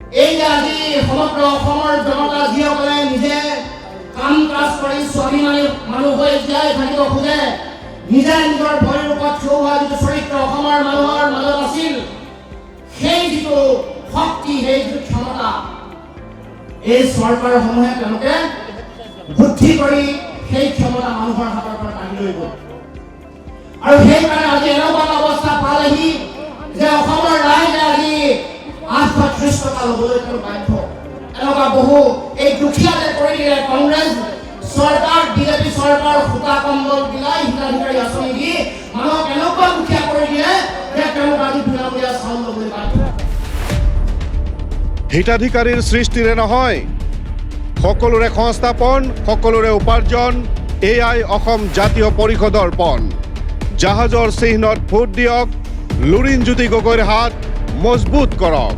এই যে আজি সমগ্ৰ অসমৰ জনতা যিসকলে নিজে কাম কাজ কৰি স্বাভিমানী মানুহ হৈ জীয়াই থাকিব খোজে, নিজে নিজৰ ভৰিৰ ওপৰত থিয় হোৱা যিটো চৰিত্ৰ অসমৰ মানুহৰ মাজত আছিল, সেই যিটো শক্তি, সেই যিটো ক্ষমতা, এই চৰকাৰসমূহে তেওঁলোকে বুদ্ধি কৰি সেই ক্ষমতা মানুহৰ হাতৰ পৰা টানি লৈ গ'ল। আৰু সেইকাৰণে আজি এনেকুৱা অৱস্থা পালেহি যে অসমৰ ৰাইজে আজি 830 টকা ল'বলৈ তেওঁ বাধ্য। এনেকুৱা বহু এই দুখীয়া যে কৰি দিলে কংগ্ৰেছ চৰকাৰ, বিজেপি চৰকাৰ সূতা কম্বল দিলাই হিতাধিকাৰী আঁচনি দি মানুহক এনেকুৱা দুখীয়া কৰি দিয়ে যে তেওঁলোক আজি বিনামূলীয়া চাউল ল'বলৈ বাধ্য। হিতাধিকাৰীৰ সৃষ্টিৰে নহয়, সকলোৰে সংস্থাপন, সকলোৰে উপাৰ্জন, এয়াই অসম জাতীয় পৰিষদৰ পণ। জাহাজৰ চিহ্নত ভোট দিয়ক, লুৰিণজ্যোতি গগৈৰ হাত মজবুত কৰক।